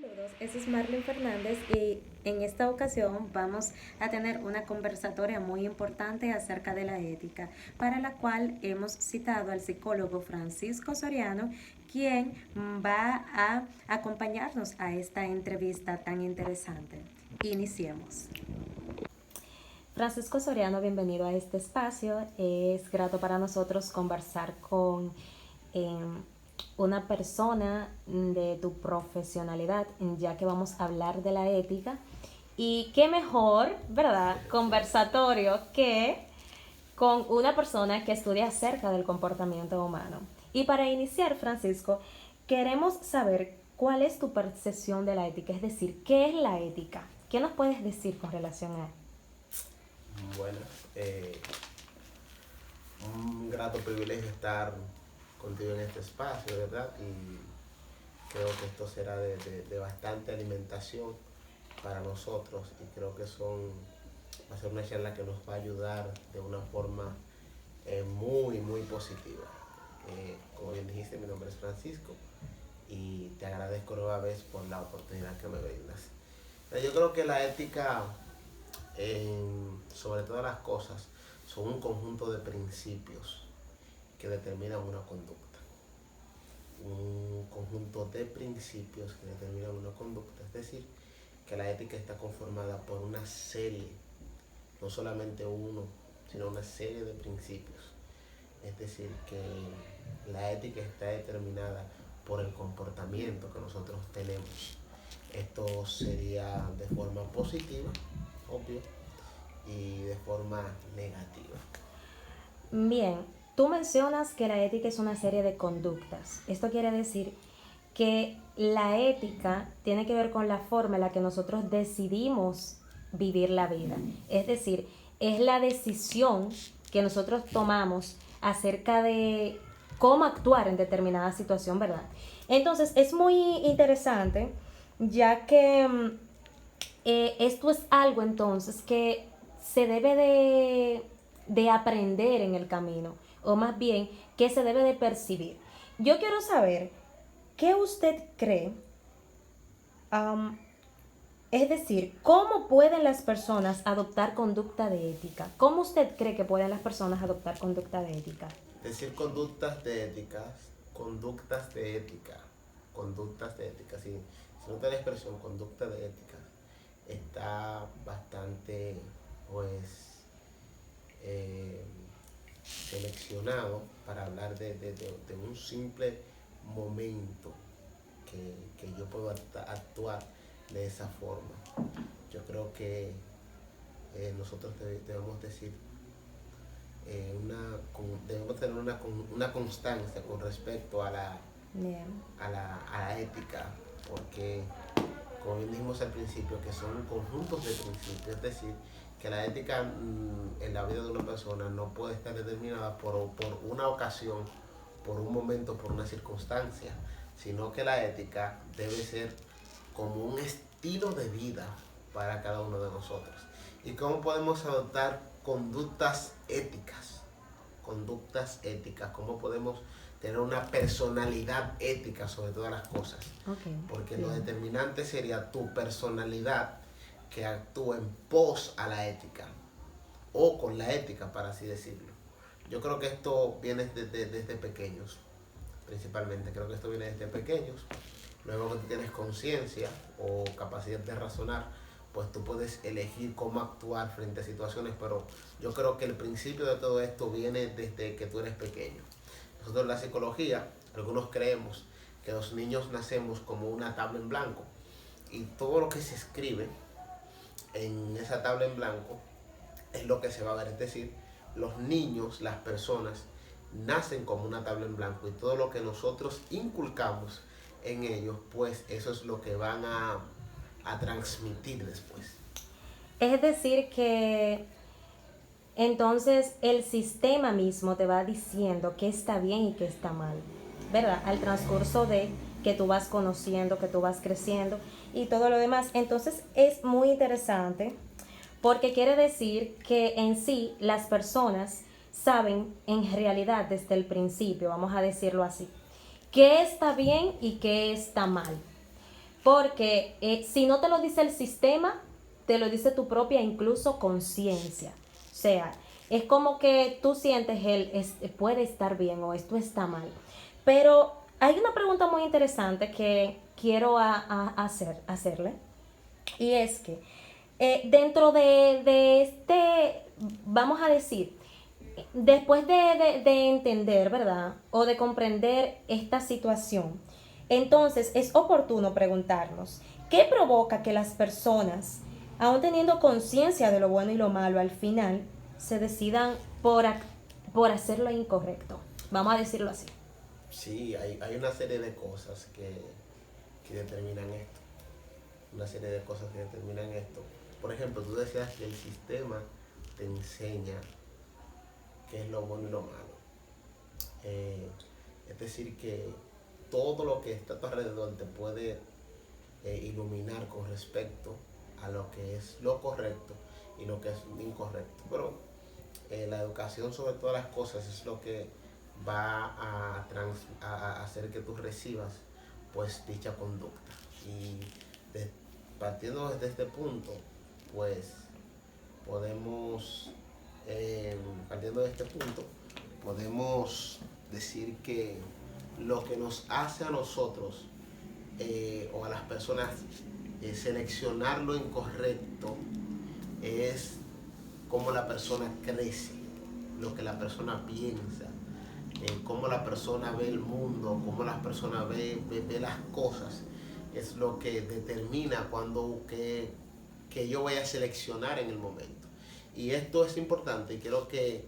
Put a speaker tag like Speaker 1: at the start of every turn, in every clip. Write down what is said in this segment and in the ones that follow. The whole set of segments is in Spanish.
Speaker 1: Saludos, eso es Marlene Fernández y en esta ocasión vamos a tener una conversatoria muy importante acerca de la ética, para la cual hemos citado al psicólogo Francisco Soriano, quien va a acompañarnos a esta entrevista tan interesante. Iniciemos. Francisco Soriano, bienvenido a este espacio. Es grato para nosotros conversar con eh, una persona de tu profesionalidad, ya que vamos a hablar de la ética. Y qué mejor, ¿verdad? Conversatorio que con una persona que estudia acerca del comportamiento humano. Y para iniciar, Francisco, queremos saber cuál es tu percepción de la ética, es decir, ¿qué es la ética? ¿Qué nos puedes decir con relación a?
Speaker 2: Bueno, un grato privilegio estar contigo en este espacio, ¿verdad? Y creo que esto será de bastante alimentación para nosotros y creo que va a ser una charla que nos va a ayudar de una forma muy positiva. Como bien dijiste, mi nombre es Francisco y te agradezco nueva vez por la oportunidad que me brindas. Yo creo que la ética, sobre todas las cosas, son un conjunto de principios que determinan una conducta. Un conjunto de principios que determinan una conducta. Es decir, que la ética está conformada por una serie, no solamente uno, sino una serie de principios. Es decir, que la ética está determinada por el comportamiento que nosotros tenemos. Esto sería de forma positiva, obvio, y de forma negativa.
Speaker 1: Bien, tú mencionas que la ética es una serie de conductas. Esto quiere decir que la ética tiene que ver con la forma en la que nosotros decidimos vivir la vida. Es decir, es la decisión que nosotros tomamos acerca de cómo actuar en determinada situación, ¿verdad? Entonces, es muy interesante, ya que esto es algo entonces que se debe de aprender en el camino, o más bien que se debe de percibir. Yo quiero saber, ¿qué usted cree? Um, es decir, ¿cómo pueden las personas adoptar conducta de ética? ¿Cómo usted cree que pueden las personas adoptar conducta de ética?
Speaker 2: Decir conductas de éticas, conductas de ética, conductas de ética. Si nota la expresión conducta de ética, está bastante, pues, eh, seleccionado para hablar de un simple momento que yo puedo actuar de esa forma. Yo creo que nosotros debemos decir debemos tener una constancia con respecto
Speaker 1: Bien.
Speaker 2: a la ética, porque como bien dijimos al principio, que son conjuntos de principios, es decir, que la ética en la vida de una persona no puede estar determinada por una ocasión, por un momento, por una circunstancia, sino que la ética debe ser como un estilo de vida para cada uno de nosotros. ¿Y cómo podemos adoptar conductas éticas? Conductas éticas, ¿cómo podemos tener una personalidad ética sobre todas las cosas?
Speaker 1: Okay.
Speaker 2: Porque
Speaker 1: Bien.
Speaker 2: lo determinante sería tu personalidad que actúa en pos a la ética o con la ética, para así decirlo. Yo creo que esto viene desde pequeños, principalmente. Creo que esto viene desde pequeños. Luego que tú tienes conciencia o capacidad de razonar, pues tú puedes elegir cómo actuar frente a situaciones, pero yo creo que el principio de todo esto viene desde que tú eres pequeño. Nosotros en la psicología, algunos creemos que los niños nacemos como una tabla en blanco y todo lo que se escribe en esa tabla en blanco es lo que se va a ver. Es decir, los niños, las personas, nacen como una tabla en blanco y todo lo que nosotros inculcamos en ellos, pues eso es lo que van a transmitir después.
Speaker 1: Es decir, que entonces el sistema mismo te va diciendo qué está bien y qué está mal, ¿verdad? Al transcurso de que tú vas conociendo, que tú vas creciendo y todo lo demás. Entonces es muy interesante porque quiere decir que en sí las personas saben en realidad desde el principio, vamos a decirlo así, qué está bien y qué está mal. Porque si no te lo dice el sistema, te lo dice tu propia incluso conciencia. O sea, es como que tú sientes puede estar bien o esto está mal. Pero hay una pregunta muy interesante que quiero hacerle. Y es que dentro de este, vamos a decir, después de entender, ¿verdad? O de comprender esta situación, entonces es oportuno preguntarnos, ¿qué provoca que las personas, aun teniendo conciencia de lo bueno y lo malo, al final se decidan por hacer lo incorrecto? Vamos a decirlo así.
Speaker 2: Sí, hay una serie de cosas que determinan esto. Una serie de cosas que determinan esto. Por ejemplo, tú decías que el sistema te enseña qué es lo bueno y lo malo. Es decir, que todo lo que está a tu alrededor te puede iluminar con respecto a lo que es lo correcto y lo que es incorrecto. Pero la educación sobre todas las cosas es lo que va a hacer que tú recibas pues dicha conducta. Y partiendo desde este punto, pues podemos, partiendo de este punto, podemos decir que lo que nos hace a nosotros o a las personas seleccionar lo incorrecto es cómo la persona crece, lo que la persona piensa, cómo la persona ve el mundo, cómo la persona ve las cosas. Es lo que determina que yo voy a seleccionar en el momento. Y esto es importante y quiero que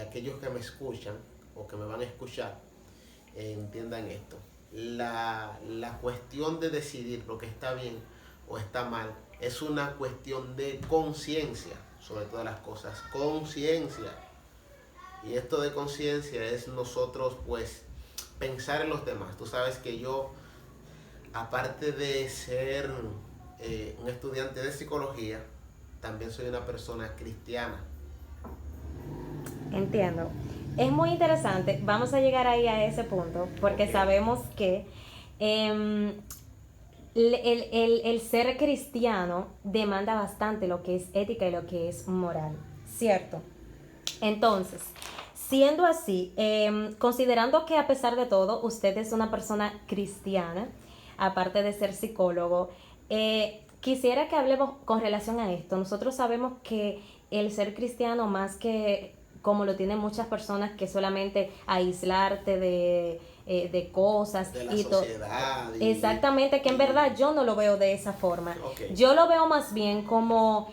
Speaker 2: aquellos que me escuchan o que me van a escuchar entiendan esto. La cuestión de decidir lo que está bien o está mal es una cuestión de conciencia, sobre todas las cosas, conciencia. Y esto de conciencia es nosotros pues pensar en los demás. Tú sabes que yo, aparte de ser un estudiante de psicología, también soy una persona cristiana.
Speaker 1: Entiendo. Es muy interesante. Vamos a llegar ahí a ese punto porque sabemos que el ser cristiano demanda bastante lo que es ética y lo que es moral, ¿cierto? Entonces, siendo así, considerando que a pesar de todo usted es una persona cristiana, aparte de ser psicólogo, quisiera que hablemos con relación a esto. Nosotros sabemos que el ser cristiano, más que como lo tienen muchas personas, que solamente aislarte de cosas
Speaker 2: de la
Speaker 1: y
Speaker 2: sociedad.
Speaker 1: Exactamente, que en verdad yo no lo veo de esa forma.
Speaker 2: Okay.
Speaker 1: Yo lo veo más bien como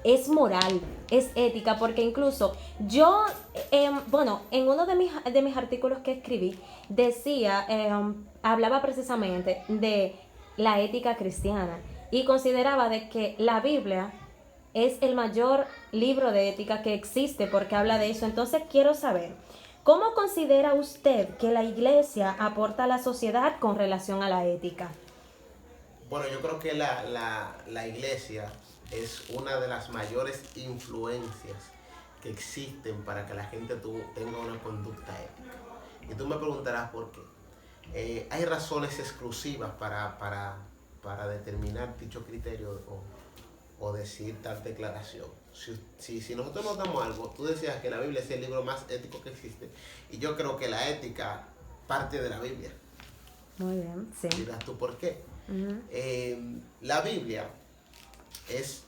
Speaker 1: es moral, es ética, porque incluso yo, bueno, en uno de mis artículos que escribí, decía, hablaba precisamente de la ética cristiana y consideraba de que la Biblia es el mayor libro de ética que existe porque habla de eso. Entonces quiero saber, ¿cómo considera usted que la iglesia aporta a la sociedad con relación a la ética?
Speaker 2: Bueno, yo creo que la iglesia es una de las mayores influencias que existen para que la gente tenga una conducta ética. Y tú me preguntarás por qué. Hay razones exclusivas para determinar dicho criterio o decir tal declaración. Si nosotros notamos algo, tú decías que la Biblia es el libro más ético que existe, y yo creo que la ética parte de la Biblia.
Speaker 1: Muy bien, sí.
Speaker 2: Dirás tú por qué.
Speaker 1: Uh-huh.
Speaker 2: La Biblia es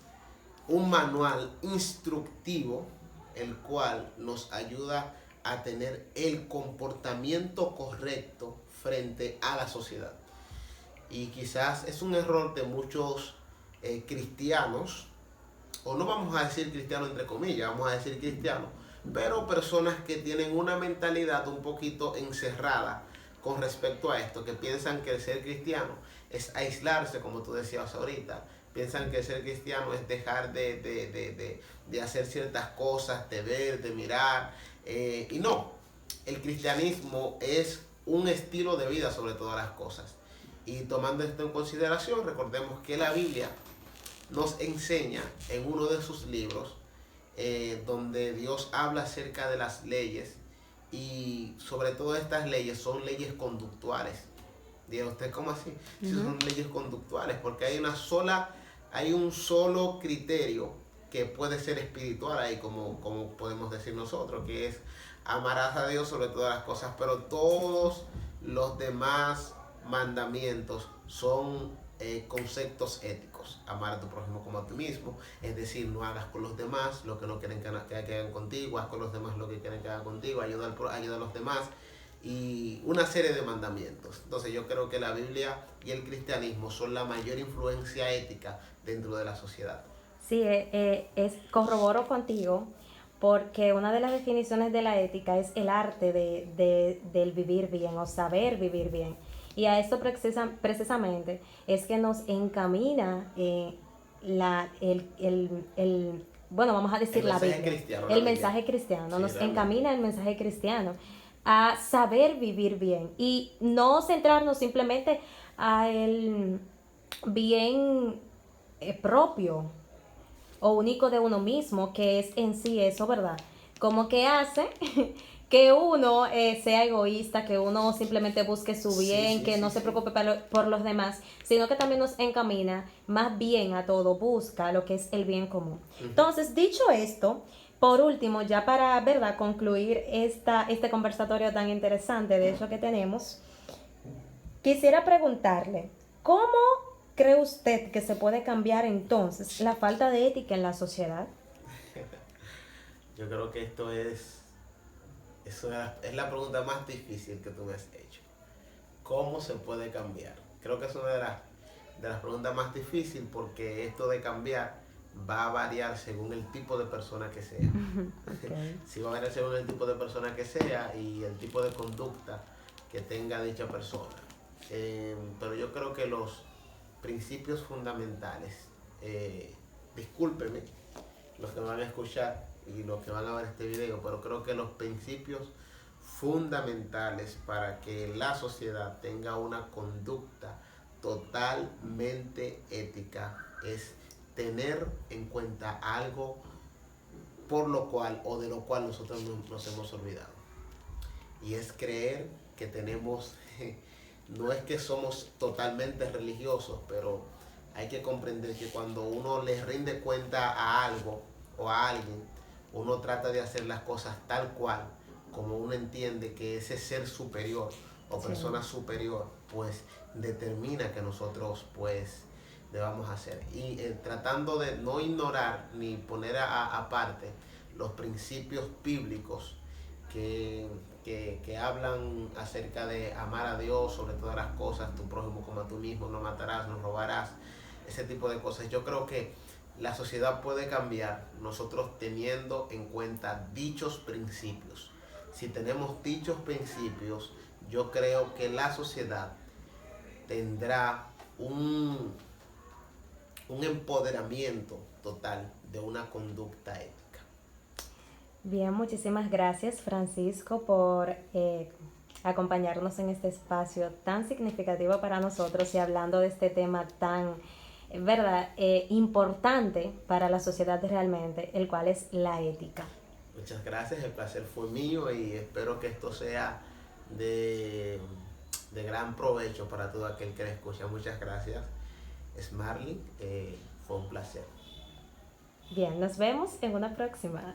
Speaker 2: un manual instructivo el cual nos ayuda a tener el comportamiento correcto frente a la sociedad. Y quizás es un error de muchos cristianos, o no vamos a decir cristianos entre comillas, vamos a decir cristianos, pero personas que tienen una mentalidad un poquito encerrada con respecto a esto, que piensan que el ser cristiano es aislarse, como tú decías ahorita, piensan que el ser cristiano es dejar de hacer ciertas cosas, de ver, de mirar, y no, el cristianismo es un estilo de vida sobre todas las cosas. Y tomando esto en consideración, recordemos que la Biblia nos enseña en uno de sus libros, donde Dios habla acerca de las leyes, y sobre todo estas leyes son leyes conductuales. Diga usted, ¿cómo así? Si
Speaker 1: Ujú.
Speaker 2: son leyes conductuales, porque hay un solo criterio que puede ser espiritual ahí, como podemos decir nosotros, que es amarás a Dios sobre todas las cosas, pero todos los demás mandamientos son conceptos éticos. Amar a tu prójimo como a ti mismo, es decir, no hagas con los demás lo que no quieren que hagan contigo, haz con los demás lo que quieren que hagan contigo, ayuda a los demás y una serie de mandamientos. Entonces yo creo que la Biblia y el cristianismo son la mayor influencia ética dentro de la sociedad.
Speaker 1: Sí, corroboro contigo porque una de las definiciones de la ética es el arte del vivir bien o saber vivir bien. Y a esto precisamente es que nos encamina bueno, vamos a
Speaker 2: El
Speaker 1: decir la
Speaker 2: mensaje
Speaker 1: Biblia,
Speaker 2: cristiano, la
Speaker 1: el
Speaker 2: Biblia.
Speaker 1: mensaje cristiano,
Speaker 2: Sí,
Speaker 1: nos
Speaker 2: realmente.
Speaker 1: encamina el mensaje cristiano a saber vivir bien y no centrarnos simplemente a el bien propio o único de uno mismo, que es en sí eso, ¿verdad? Como que hace que uno sea egoísta, que uno simplemente busque su
Speaker 2: Sí,
Speaker 1: bien,
Speaker 2: sí,
Speaker 1: que
Speaker 2: sí,
Speaker 1: no se
Speaker 2: sí.
Speaker 1: preocupe por los demás, sino que también nos encamina más bien a todo, busca lo que es el bien común.
Speaker 2: Ujú.
Speaker 1: Entonces, dicho esto, por último, ya para, ¿verdad?, concluir este conversatorio tan interesante, de hecho, que tenemos, quisiera preguntarle, ¿cómo cree usted que se puede cambiar entonces la falta de ética en la sociedad?
Speaker 2: Yo creo que es la pregunta más difícil que tú me has hecho. ¿Cómo se puede cambiar? Creo que es una de las preguntas más difíciles porque esto de cambiar va a variar según el tipo de persona que sea.
Speaker 1: Okay.
Speaker 2: Si va a variar según el tipo de persona que sea y el tipo de conducta que tenga dicha persona. Pero yo creo que los principios fundamentales, discúlpeme los que van a escuchar y los que van a ver este video, pero creo que los principios fundamentales para que la sociedad tenga una conducta totalmente ética es tener en cuenta algo por lo cual o de lo cual nosotros nos hemos olvidado. Y es creer que tenemos, no es que somos totalmente religiosos, pero hay que comprender que cuando uno le rinde cuenta a algo o a alguien, uno trata de hacer las cosas tal cual, como uno entiende que ese ser superior o
Speaker 1: Sí.
Speaker 2: persona superior, pues determina que nosotros pues debamos hacer. Y tratando de no ignorar ni poner aparte los principios bíblicos que, que hablan acerca de amar a Dios sobre todas las cosas, tu prójimo como a tú mismo, no matarás, no robarás, ese tipo de cosas. Yo creo que la sociedad puede cambiar nosotros teniendo en cuenta dichos principios. Si tenemos dichos principios, yo creo que la sociedad tendrá un empoderamiento total de una conducta ética.
Speaker 1: Bien, muchísimas gracias, Francisco, por acompañarnos en este espacio tan significativo para nosotros y hablando de este tema tan, ¿verdad?, importante para la sociedad realmente, el cual es la ética.
Speaker 2: Muchas gracias, el placer fue mío y espero que esto sea de, de gran provecho para todo aquel que le escucha. Muchas gracias, Smarly, fue un placer.
Speaker 1: Bien, nos vemos en una próxima.